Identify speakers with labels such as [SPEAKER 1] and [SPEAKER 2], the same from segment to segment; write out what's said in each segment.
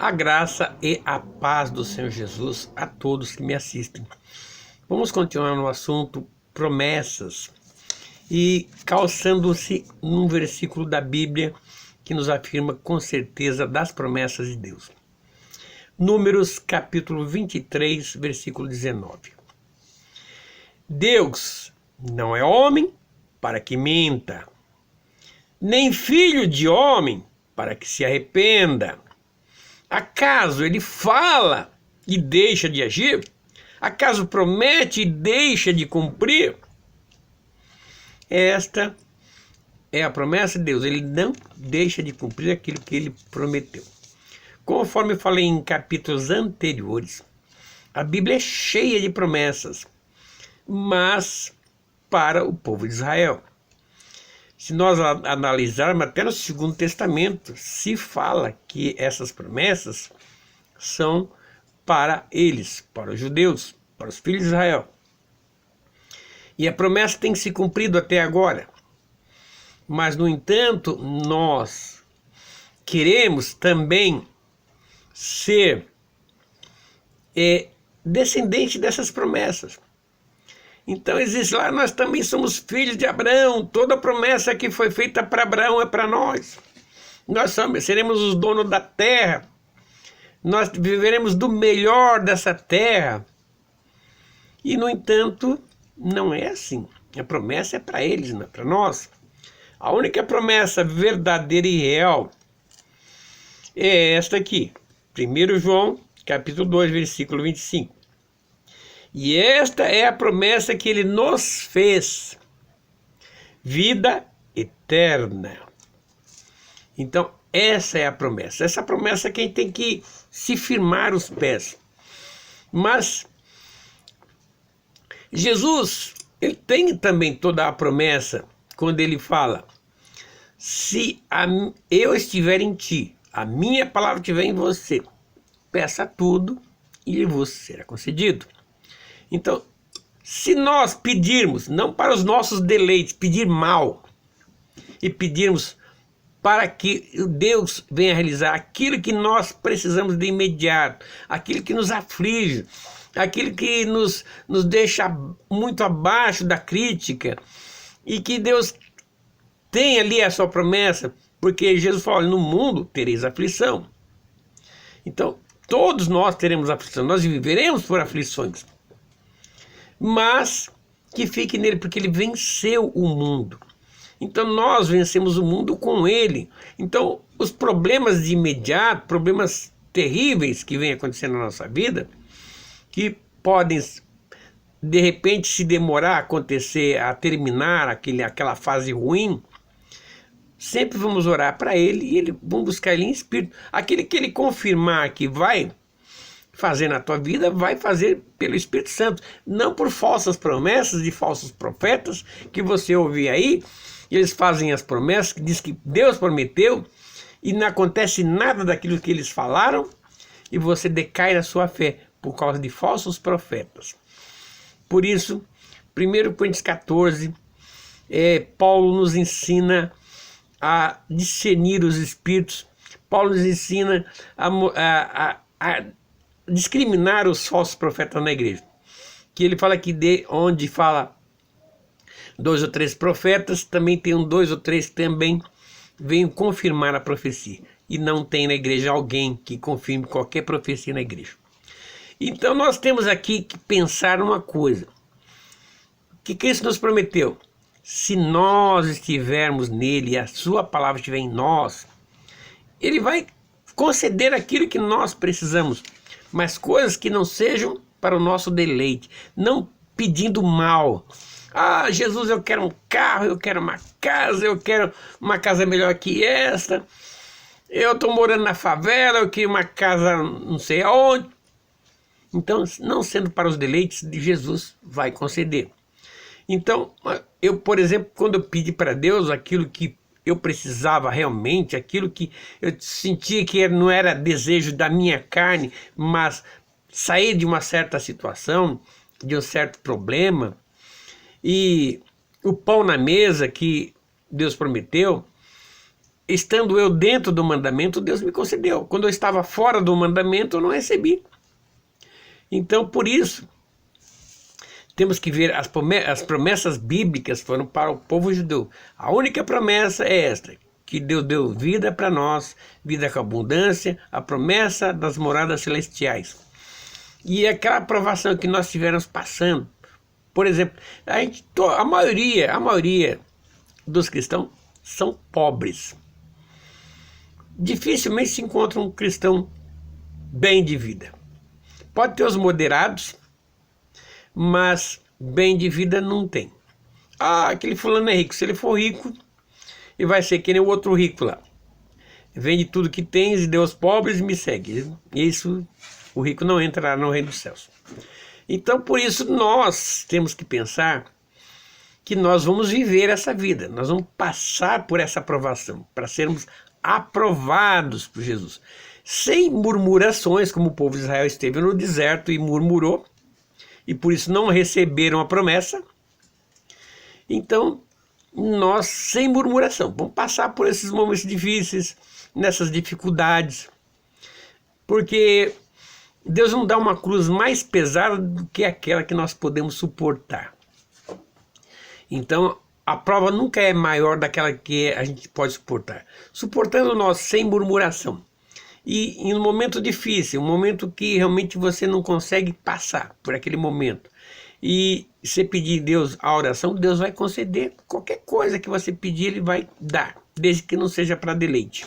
[SPEAKER 1] A graça e a paz do Senhor Jesus a todos que me assistem. Vamos continuar no assunto promessas e calçando-se num versículo da Bíblia que nos afirma com certeza das promessas de Deus. Números capítulo 23, versículo 19. Deus não é homem para que minta, nem filho de homem para que se arrependa. Acaso ele fala e deixa de agir? Acaso promete e deixa de cumprir? Esta é a promessa de Deus. Ele não deixa de cumprir aquilo que ele prometeu. Conforme eu falei em capítulos anteriores, a Bíblia é cheia de promessas, mas para o povo de Israel. Se nós analisarmos até no Segundo Testamento, se fala que essas promessas são para eles, para os judeus, para os filhos de Israel. E a promessa tem se cumprido até agora. Mas, no entanto, nós queremos também ser descendente dessas promessas. Então existe lá, nós também somos filhos de Abraão, toda promessa que foi feita para Abraão é para nós. Nós seremos os donos da terra, nós viveremos do melhor dessa terra. E no entanto, não é assim. A promessa é para eles, não é para nós. A única promessa verdadeira e real é esta aqui, 1 João capítulo 2, versículo 25. E esta é a promessa que ele nos fez, vida eterna. Então, essa é a promessa. Essa promessa é quem tem que se firmar os pés. Mas Jesus, ele tem também toda a promessa quando ele fala: se eu estiver em ti, a minha palavra estiver em você, peça tudo e vos será concedido. Então, se nós pedirmos, não para os nossos deleites, pedir mal, e pedirmos para que Deus venha realizar aquilo que nós precisamos de imediato, aquilo que nos aflige, aquilo que nos deixa muito abaixo da crítica, e que Deus tem ali a sua promessa, porque Jesus falou: no mundo tereis aflição. Então, todos nós teremos aflição, nós viveremos por aflições. Mas que fique nele, porque ele venceu o mundo. Então nós vencemos o mundo com ele. Então os problemas de imediato, problemas terríveis que vêm acontecendo na nossa vida, que podem de repente se demorar a acontecer, a terminar aquela fase ruim, sempre vamos orar para ele e vamos buscar ele em espírito. Aquele que ele confirmar que vai fazer na tua vida, vai fazer pelo Espírito Santo, não por falsas promessas de falsos profetas que você ouve aí. Eles fazem as promessas que diz que Deus prometeu e não acontece nada daquilo que eles falaram, e você decai na sua fé por causa de falsos profetas. Por isso, 1 Coríntios 14, Paulo nos ensina a discernir os espíritos. Paulo nos ensina a discriminar os falsos profetas na igreja. Que ele fala que onde fala 2 ou 3 profetas, também tem 2 ou 3 também vêm confirmar a profecia. E não tem na igreja alguém que confirme qualquer profecia na igreja. Então nós temos aqui que pensar uma coisa. O que Cristo nos prometeu? Se nós estivermos nele e a sua palavra estiver em nós, ele vai conceder aquilo que nós precisamos, mas coisas que não sejam para o nosso deleite, não pedindo mal. Ah, Jesus, eu quero um carro, eu quero uma casa melhor que esta, eu estou morando na favela, eu queria uma casa não sei aonde. Então, não sendo para os deleites de Jesus, vai conceder. Então, eu, por exemplo, quando eu pedi para Deus aquilo que eu precisava realmente, aquilo que eu sentia que não era desejo da minha carne, mas sair de uma certa situação, de um certo problema, e o pão na mesa que Deus prometeu, estando eu dentro do mandamento, Deus me concedeu. Quando eu estava fora do mandamento, eu não recebi. Então, por isso, temos que ver as promessas bíblicas foram para o povo judeu. A única promessa é esta, que Deus deu vida para nós, vida com abundância, a promessa das moradas celestiais. E aquela aprovação que nós tivemos passando, por exemplo, a maioria dos cristãos são pobres. Dificilmente se encontra um cristão bem de vida. Pode ter os moderados, mas bem de vida não tem. Ah, aquele fulano é rico. Se ele for rico, ele vai ser que nem o outro rico lá. Vende tudo que tens e dê aos pobres e me segue. Isso, o rico não entrará no reino dos céus. Então, por isso, nós temos que pensar que nós vamos viver essa vida. Nós vamos passar por essa aprovação, para sermos aprovados por Jesus. Sem murmurações, como o povo de Israel esteve no deserto e murmurou, e por isso não receberam a promessa. Então, nós, sem murmuração, vamos passar por esses momentos difíceis, nessas dificuldades, porque Deus não dá uma cruz mais pesada do que aquela que nós podemos suportar. Então, a prova nunca é maior daquela que a gente pode suportar. Suportando nós sem murmuração. E em um momento difícil, um momento que realmente você não consegue passar por aquele momento, e você pedir a Deus a oração, Deus vai conceder qualquer coisa que você pedir, Ele vai dar, desde que não seja para deleite.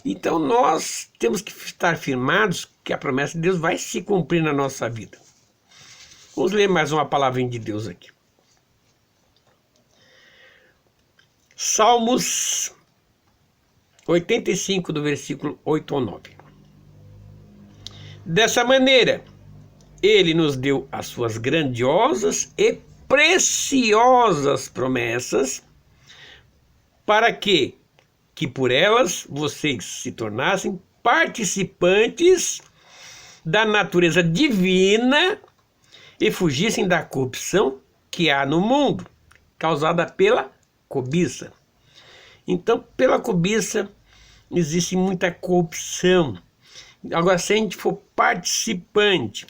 [SPEAKER 1] Então nós temos que estar firmados que a promessa de Deus vai se cumprir na nossa vida. Vamos ler mais uma palavrinha de Deus aqui. Salmos 85, do versículo 8 ao 9. Dessa maneira, Ele nos deu as suas grandiosas e preciosas promessas, para que por elas vocês se tornassem participantes da natureza divina e fugissem da corrupção que há no mundo, causada pela cobiça. Então, pela cobiça, existe muita corrupção. Agora, se a gente for participante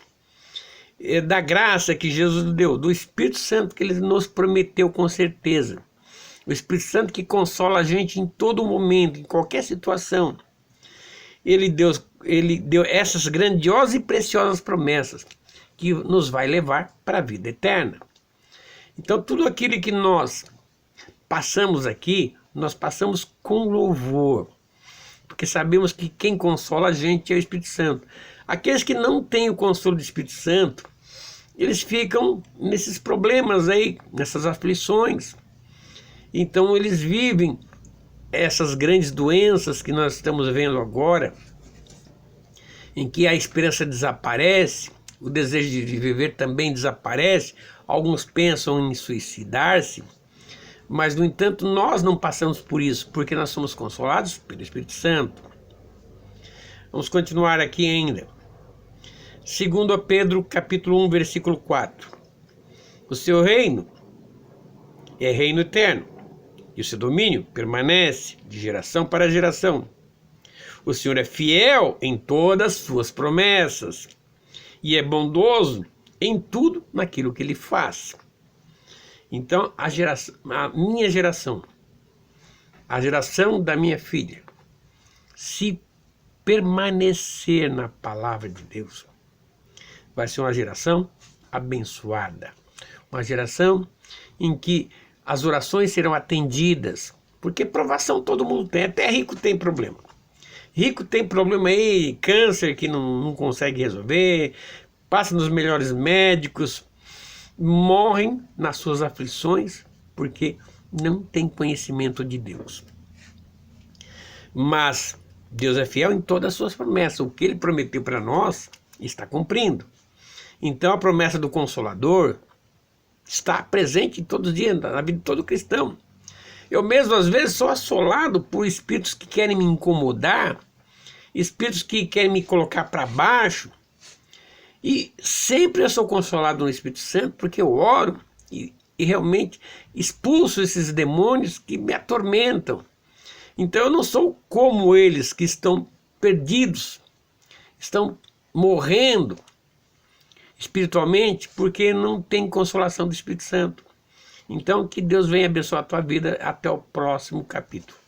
[SPEAKER 1] da graça que Jesus deu, do Espírito Santo que Ele nos prometeu com certeza, o Espírito Santo que consola a gente em todo momento, em qualquer situação, Ele deu essas grandiosas e preciosas promessas que nos vai levar para a vida eterna. Então, tudo aquilo que nós passamos aqui, nós passamos com louvor, porque sabemos que quem consola a gente é o Espírito Santo. Aqueles que não têm o consolo do Espírito Santo, eles ficam nesses problemas aí, nessas aflições. Então eles vivem essas grandes doenças que nós estamos vendo agora, em que a esperança desaparece, o desejo de viver também desaparece, alguns pensam em suicidar-se, mas, no entanto, nós não passamos por isso, porque nós somos consolados pelo Espírito Santo. Vamos continuar aqui ainda. 2 Pedro, capítulo 1, versículo 4. O seu reino é reino eterno, e o seu domínio permanece de geração para geração. O Senhor é fiel em todas as suas promessas, e é bondoso em tudo naquilo que Ele faz. Então, a minha geração, a geração da minha filha, se permanecer na palavra de Deus, vai ser uma geração abençoada. Uma geração em que as orações serão atendidas. Porque provação todo mundo tem, até rico tem problema. Rico tem problema aí, câncer que não consegue resolver, passa nos melhores médicos, morrem nas suas aflições porque não tem conhecimento de Deus. Mas Deus é fiel em todas as suas promessas. O que Ele prometeu para nós está cumprindo. Então a promessa do Consolador está presente todos os dias na vida de todo cristão. Eu mesmo às vezes sou assolado por espíritos que querem me incomodar, espíritos que querem me colocar para baixo. E sempre eu sou consolado no Espírito Santo, porque eu oro e realmente expulso esses demônios que me atormentam. Então eu não sou como eles que estão perdidos, estão morrendo espiritualmente porque não tem consolação do Espírito Santo. Então que Deus venha abençoar a tua vida até o próximo capítulo.